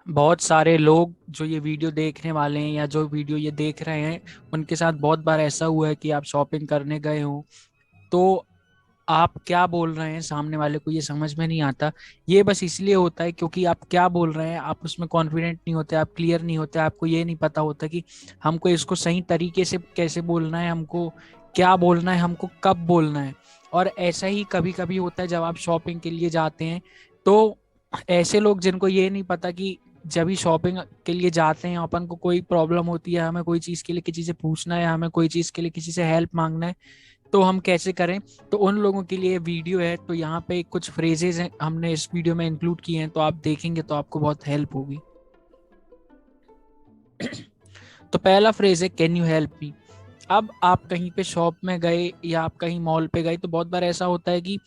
बहुत सारे लोग जो ये वीडियो देखने वाले हैं या जो वीडियो ये देख रहे हैं, उनके साथ बहुत बार ऐसा हुआ है कि आप शॉपिंग करने गए हो तो आप क्या बोल रहे हैं सामने वाले को ये समझ में नहीं आता। ये बस इसलिए होता है क्योंकि आप क्या बोल रहे हैं, आप उसमें कॉन्फिडेंट नहीं होते, आप क्लियर नहीं होते, आपको ये नहीं पता होता कि हमको इसको सही तरीके से कैसे बोलना है, हमको क्या बोलना है, हमको कब बोलना है। और ऐसा ही कभी कभी होता है जब आप शॉपिंग के लिए जाते हैं, तो ऐसे लोग जिनको ये नहीं पता कि जब भी शॉपिंग के लिए जाते हैं अपन को कोई प्रॉब्लम होती है, हमें कोई चीज़ के लिए किसी से पूछना है, हमें कोई चीज़ के लिए किसी से हेल्प मांगना है, तो हम कैसे करें। तो उन लोगों के लिए वीडियो है, तो यहाँ पे कुछ फ्रेजेस हैं हमने इस वीडियो में इंक्लूड किए हैं, तो आप देखेंगे तो आपको बहुत हेल्प होगी। तो पहला फ्रेज है कैन यू हेल्प मी। अब आप कहीं पे शॉप में गए या आप कहीं मॉल पे गए, तो बहुत बार ऐसा होता है कि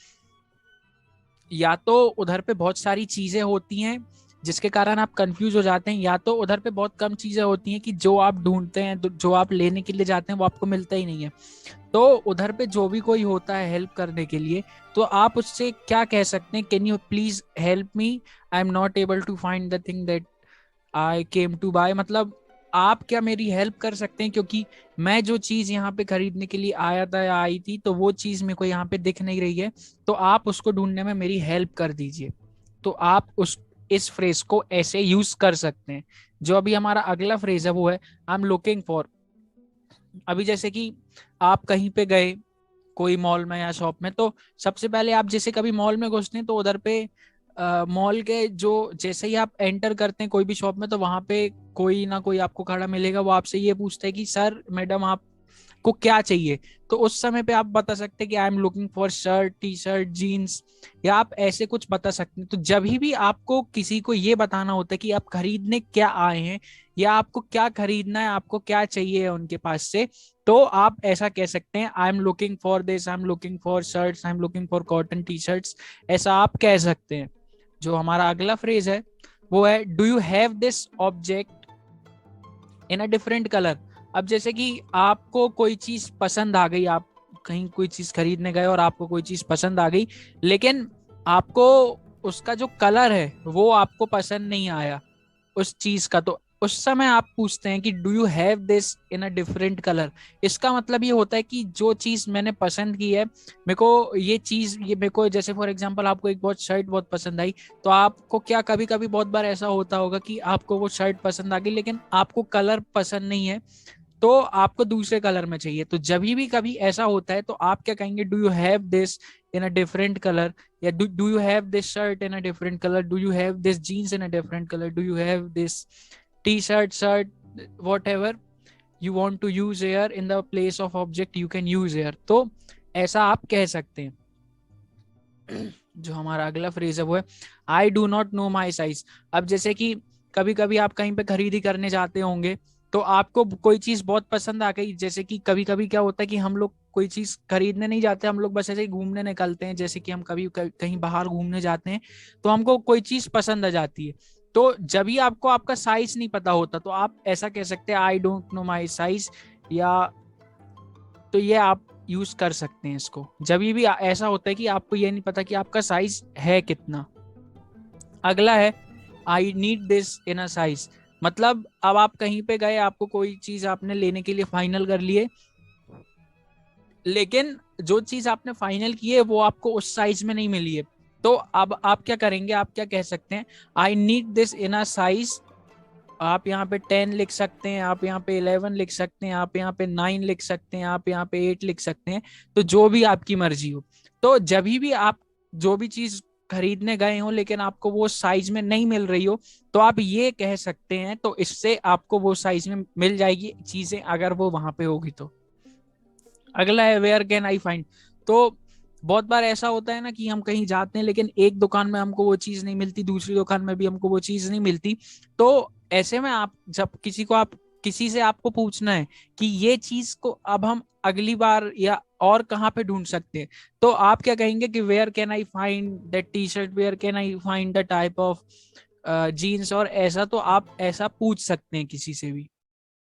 या तो उधर पे बहुत सारी चीजें होती हैं जिसके कारण आप कंफ्यूज हो जाते हैं, या तो उधर पे बहुत कम चीजें होती हैं कि जो आप ढूंढते हैं, जो आप लेने के लिए जाते हैं वो आपको मिलता ही नहीं है। तो उधर पे जो भी कोई होता है हेल्प करने के लिए, तो आप उससे क्या कह सकते हैं, can you please help me, I am not able to find the thing that I came to buy. मतलब आप क्या मेरी हेल्प कर सकते हैं, क्योंकि मैं जो चीज यहाँ पे खरीदने के लिए आया था या आई थी, तो वो चीज मेरे को यहाँ पे दिख नहीं रही है, तो आप उसको ढूंढने में मेरी हेल्प कर दीजिए। तो आप उस इस फ्रेज को ऐसे यूज कर सकते हैं। जो अभी हमारा अगला फ्रेज है वो है आई एम लुकिंग फॉर। अभी जैसे कि आप कहीं पे गए कोई मॉल में या शॉप में, तो सबसे पहले आप जैसे कभी मॉल में घुसते हैं तो उधर पे मॉल के जो जैसे ही आप एंटर करते हैं कोई भी शॉप में, तो वहां पे कोई ना कोई आपको खड़ा मिलेगा, वो आपसे ये पूछता है कि सर मैडम आपको क्या चाहिए। तो उस समय पे आप बता सकते हैं कि I am looking for shirt, T shirt, jeans, या आप ऐसे कुछ बता सकते हैं। तो जब भी आपको किसी को ये बताना होता है कि आप खरीदने क्या आए हैं या आपको क्या खरीदना है, आपको क्या चाहिए उनके पास से, तो आप ऐसा कह सकते हैं आई am looking for this, I am looking for shirts, I am looking for cotton T shirts. ऐसा आप कह सकते हैं। जो हमारा अगला फ्रेज है वो है do you have this object in a different colour. अब जैसे कि आपको कोई चीज पसंद आ गई, आप कहीं कोई चीज खरीदने गए और आपको कोई चीज पसंद आ गई, लेकिन आपको उसका जो कलर है वो आपको पसंद नहीं आया उस चीज का, तो उस समय आप पूछते हैं कि do you have this in a different colour. इसका मतलब ये होता है कि जो चीज मैंने पसंद की है, मेरे को ये चीज, ये मेरे को जैसे फॉर एग्जांपल आपको एक बहुत शर्ट बहुत पसंद आई, तो आपको क्या कभी कभी बहुत बार ऐसा होता होगा कि आपको वो शर्ट पसंद आ गई लेकिन आपको कलर पसंद नहीं है, तो आपको दूसरे कलर में चाहिए। तो जब भी कभी ऐसा होता है तो आप क्या कहेंगे, do you have this in a different colour, या do you have this shirt in a different colour, do you have this jeans in a different colour, do you have this T shirt, shirt, whatever you want to use air in the place of object you can use air. तो ऐसा आप कह सकते हैं। जो हमारा अगला phrase है वो है I do not know my size. अब जैसे कि कभी कभी आप कहीं पे खरीदी करने जाते होंगे, तो आपको कोई चीज बहुत पसंद आ गई। जैसे कि कभी कभी क्या होता है कि हम लोग कोई चीज खरीदने नहीं जाते, हम लोग बस ऐसे ही घूमने निकलते हैं। जैसे कि हम कभी कहीं बाहर घूमने जाते हैं, तो हमको कोई चीज पसंद आ जाती है, तो जब भी आपको आपका साइज नहीं पता होता, तो आप ऐसा कह सकते हैं I don't know my size. या तो ये आप यूज कर सकते हैं इसको जब भी ऐसा होता है कि आपको ये नहीं पता कि आपका साइज है कितना। अगला है I need this in a size. मतलब अब आप कहीं पे गए, आपको कोई चीज आपने लेने के लिए फाइनल कर लिए, लेकिन जो चीज आपने फाइनल की है वो आपको उस साइज में नहीं मिली है, तो अब आप क्या करेंगे, आप क्या कह सकते हैं, I need this in a size. आप यहाँ पे 10 लिख सकते हैं, आप यहाँ पे 11 लिख सकते हैं, आप यहाँ पे 9 लिख सकते हैं, आप यहाँ पे 8 लिख सकते हैं। तो जो भी आपकी मर्जी हो। तो जब भी आप जो भी चीज खरीदने गए हो लेकिन आपको वो साइज में नहीं मिल रही हो, तो आप ये कह सकते हैं, तो इससे आपको वो साइज में मिल जाएगी चीजें अगर वो वहां पे होगी तो। अगला है वेयर कैन आई फाइंड। तो बहुत बार ऐसा होता है ना कि हम कहीं जाते हैं लेकिन एक दुकान में हमको वो चीज नहीं मिलती, दूसरी दुकान में भी हमको वो चीज नहीं मिलती। तो ऐसे में आप जब किसी से आपको पूछना है कि ये चीज को अब हम अगली बार या और कहाँ पे ढूंढ सकते हैं, तो आप क्या कहेंगे कि where can I find that T shirt, where can I find the type of jeans, और ऐसा तो आप ऐसा पूछ सकते हैं किसी से भी।